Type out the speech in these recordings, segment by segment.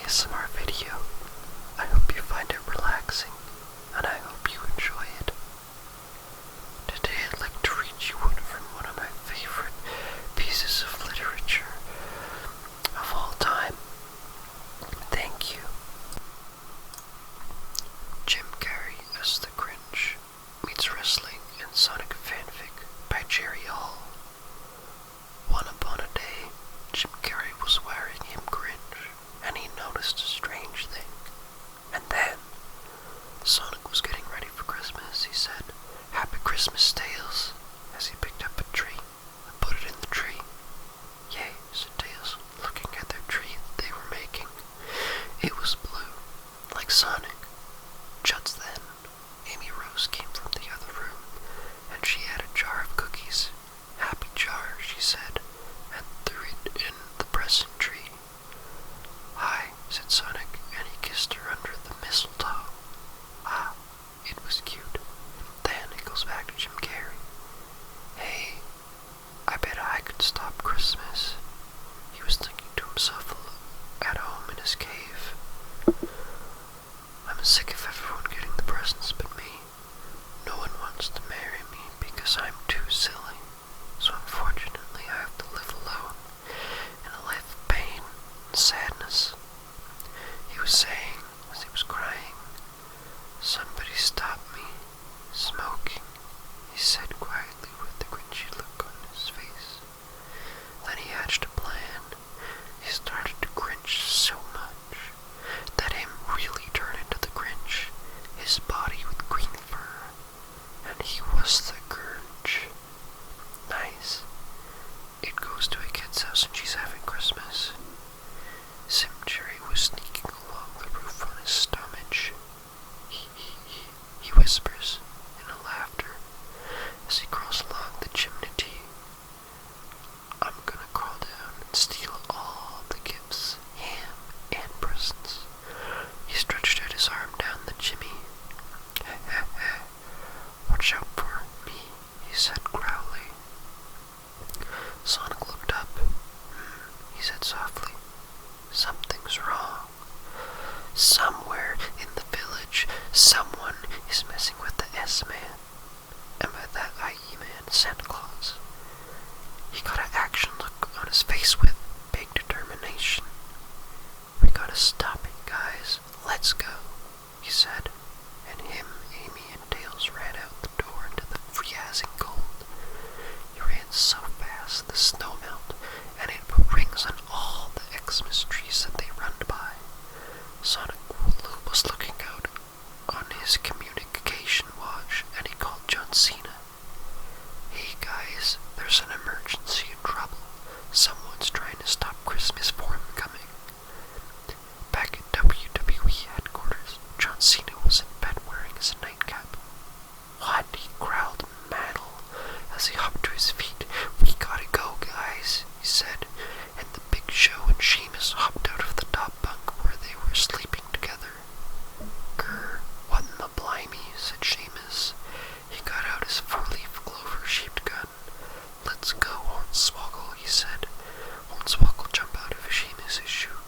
ASMR video. I hope you find it relaxing, and I hope you enjoy it. Today I'd like to read you from one of my favorite pieces of literature of all time. Thank you. Jim Carrey as the Grinch meets wrestling and Sonic fanfic by Jerry Hall. One upon a day, Jim Carrey was wearing him Grinch, and he noticed a strange thing. And then, Sonic was getting ready for Christmas. He said, "Happy Christmas, Tails," as he picked up a tree and put it in the tree. "Yay," said Tails, looking at their tree they were making. It was blue, like Sonic. Just then, Amy Rose came from the other room, and she had a jar of cookies. "Happy jar," she said, and threw it in the present tree. "Hi," said Sonic, and he kissed her under the mistletoe. Ah, it was cute. Then it goes back to Jim Carrey. "Hey, I bet I could stop Christmas," he was thinking to himself at home in his cave. "I'm sick of everyone getting the presents but me. No one wants to marry me because I'm too silly. So unfortunately I have to live alone in a life of pain and sadness," he was saying as he was crying. "Somebody stop me smoking," he said quietly with a grinchy look on his face. Then he hatched a plan. He started to grinch so much that him really turned into the Grinch, his body with green fur, and he was the Grinch. Nice. It goes to a kid's house and she's having Christmas. Sim Jerry was sneaking along the roof on his stomach. He whispers in a laughter as he crawls along the chimney. "I'm gonna crawl down and steal all the gifts, ham and presents." He stretched out his arm down the chimney. "Watch out for me," he said growly. Sonic looked up. He said softly, "Something's wrong. Somewhere in the village, someone is messing with the S-Man. And by that I mean Santa Claus." He got an action look on his face with big determination. "We gotta stop it, guys. Let's go," he said. And him, Amy, and Tails ran out the door into the freezing cold. He ran so fast the snow melted, and it put rings on all the Xmas trees that they run by. Sonic was looking out on his communication watch, and he called John Cena. "Hey guys, there's an emergency and trouble. Someone's trying to stop Christmas from coming." Back at WWE headquarters, John Cena was in bed wearing his nightcap. "What?" he growled metal as he hopped to his feet. "We gotta go, guys," he said, and the Big Show and Sheamus hopped out of the top bunk where they were sleeping together. "Grr, what in the blimey," said Sheamus. He got out his 4-leaf clover-shaped gun. "Let's go, Hornswoggle," he said. Hornswoggle jumped out of Sheamus' shoe,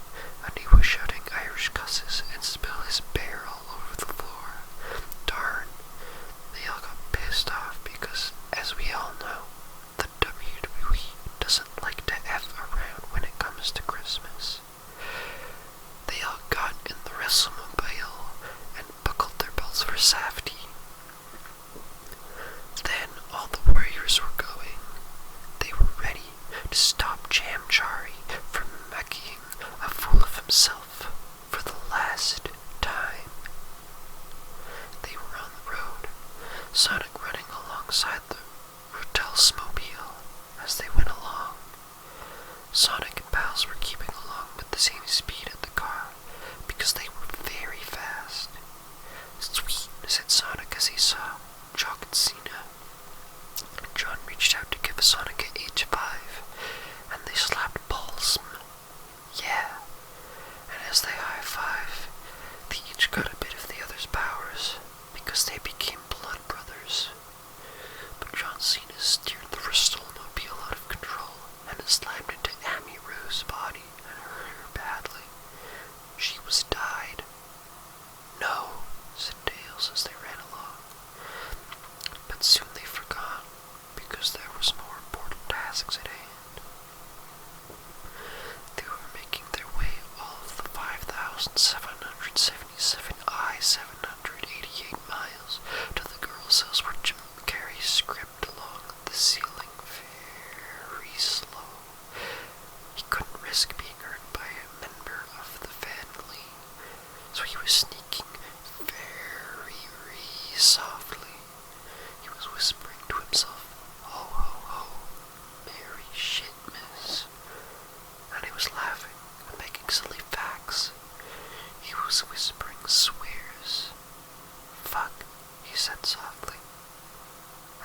and he was shouting Irish cusses and spilled his beer all over the floor. Darn. They all got pissed off because, as we all know, the WWE doesn't like to F around when it comes to Christmas. They all got in the WrestleMobile and buckled their belts for safety. Then all the warriors were going. They were ready to stop Jamchari from making a fool of himself for the last time. They were on the road, Sonic running alongside the Rotelsmobile as they went along. Sonic and Pals were keeping along with the same speed as the car because they were very fast. "Sweet," said Sonic as he saw Jock and Cena. John reached out to give Sonic an H5, and they slapped balls. "Yeah." And as they high-fived, they each got a bit of the other's powers because they became blood brothers. But John Cena steered the Bristol-mobile out of control, and it slammed into Amy Rose's body and hurt her badly. She 1,777 I-788 miles to the girl's house where Jim Carrey scribbed along the ceiling very slow. He couldn't risk being heard by a member of the family, so he was sneaking very softly. He was whispering to himself, "Ho, ho, ho, merry shitmas," and he was laughing and making silly facts. He was whispering swears. "Fuck," he said softly,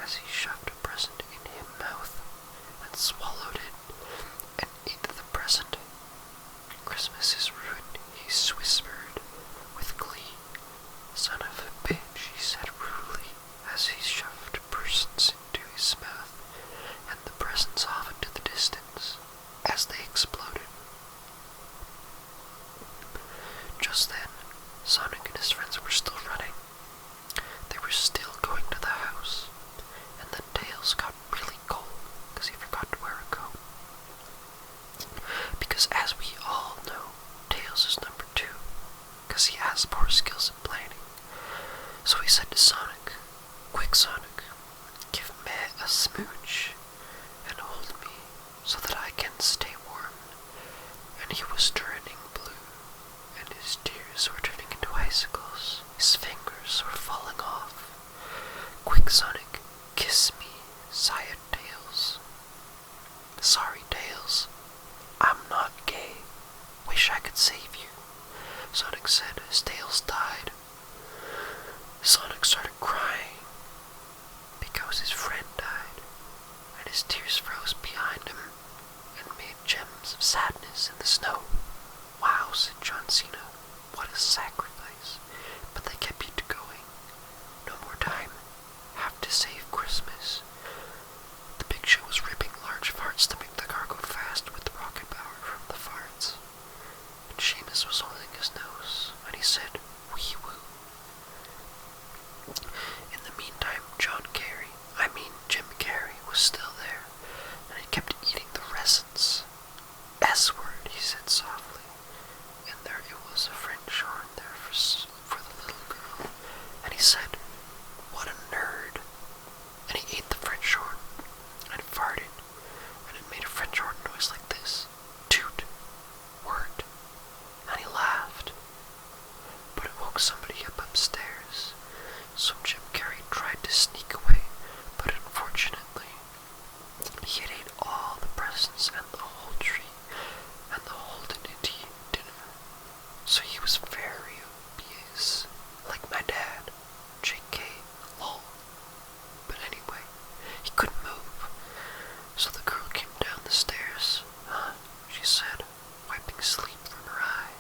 as he shoved a present in his mouth and swallowed it and ate the present. "Christmas is ruined," he whispered with glee. "Son of a bitch," he said rudely, as he shoved presents into his mouth and the presents off into the distance as they exploded. Just then, Sonic and his friends were still running. They were still going to the house, and then Tails got really cold because he forgot to wear a coat. Because as we all know, Tails is number 2, because he has poor skills in planning. So he said to Sonic, "Quick, Sonic, give me a smooch and hold me so that I can stay warm." And he was turning blue, and his tears were turning into icicles. His fingers were falling off. "Quick, Sonic, kiss me," sighed Tails. "Sorry, Tails, I'm not gay. Wish I could save you," Sonic said as Tails died. Sonic started crying because his friend died, and his tears froze behind him and made gems of sadness in the snow. "Wow," said John Cena, "what a sacrifice. But they kept you going. No more time. Have to save Christmas." The Big Show was ripping large farts to make the car go fast with the rocket power from the farts. And Seamus was holding his nose, and he said, "Wee woo." In the meantime, Jim Carrey was still there, and he kept eating the resins. "S-word," he said softly, and there it was a French horn there for the little girl, and he said, "What a nerd," and he ate the French horn, and farted, and it made a French horn noise like this, "Toot, word," and he laughed, but it woke somebody up upstairs, so Jim Carrey tried to sneak away, but unfortunately, he had ate all the presents and the whole tree and the whole dinner, so he was very obese, like my dad, JK, lol. But anyway, he couldn't move, so the girl came down the stairs. "Huh?" she said, wiping sleep from her eye.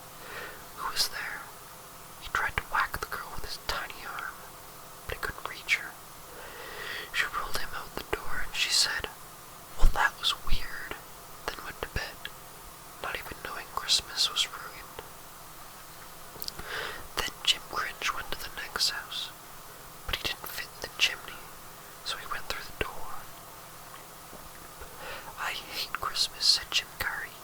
"Who is there?" He tried to whack the girl with his tiny arm, but he couldn't reach her. She rolled him out the door and she said, "Well, that was weird," then went to bed, not even knowing Christmas was ruined. Then Jim Cringe went to the next house, but he didn't fit in the chimney, so he went through the door. "I hate Christmas," said Jim Carrey.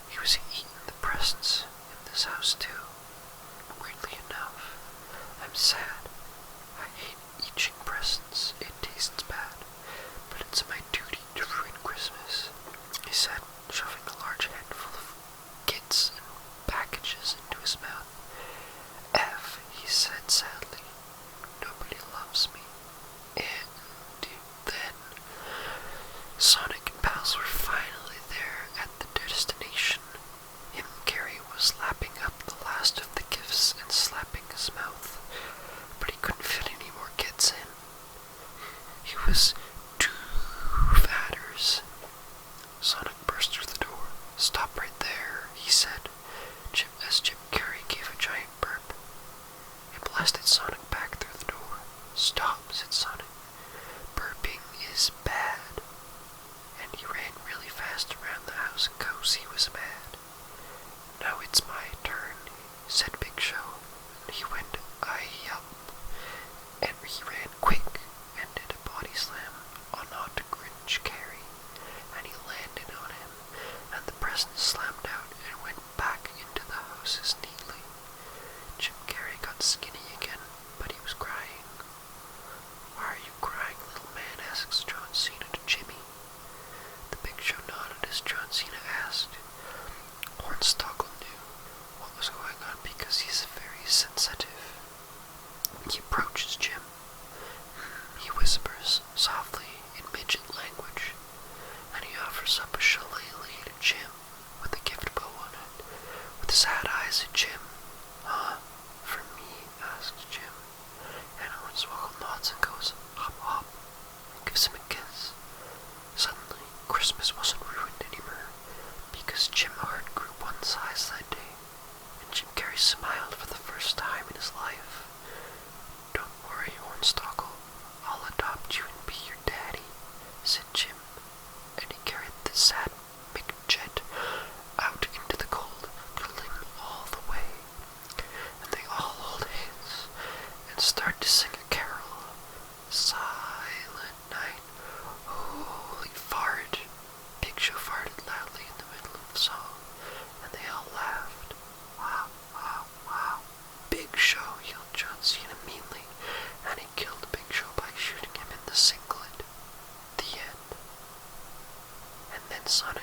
He was eating the presents in this house too. "Weirdly enough, I'm sad. I hate eating presents. It tastes bad, but it's my duty to ruin Christmas," he said, shoving a large handful of kits and packages into his mouth. "F," he said sadly, "nobody loves me." And then Sonic and pals were finally there at the destination. Jim Carrey was lapping up the last of the gifts and slapping his mouth, but he couldn't fit any more kits in. He was too fatters. Sonic burst through the door. "Stop right there," he said, as Jim Carrey gave a giant burp. It blasted Sonic back through the door. "Stop," said Sonic. "Burping is bad." And he ran really fast around the house because he was mad. "Now it's my turn," said Big Show. He went up, and he ran quick and did a body slam on Hot Grinch Carrey, and he landed on him, and the present slammed out and went back into the houses neatly. sad eyes at Jim. Huh? For me? Asked Jim. And Hornswoggle nods and goes, hop hop, and gives him a kiss. Suddenly, Christmas wasn't ruined anymore, because Jim Hart grew one size that day, and Jim Carrey smiled for the first time in his life. Don't worry, Hornswoggle, I'll adopt you and be your daddy, said Jim, and he carried the sad McJet out into the cold, cuddling all the way, and they all hold hands and start to sing a carol. Silent night, holy fart. Big Show farted loudly in the middle of the song, and they all laughed. Wow, wow, wow. Big Show, yelled John Cena meanly, and he killed Big Show by shooting him in the singlet. The end. And then Son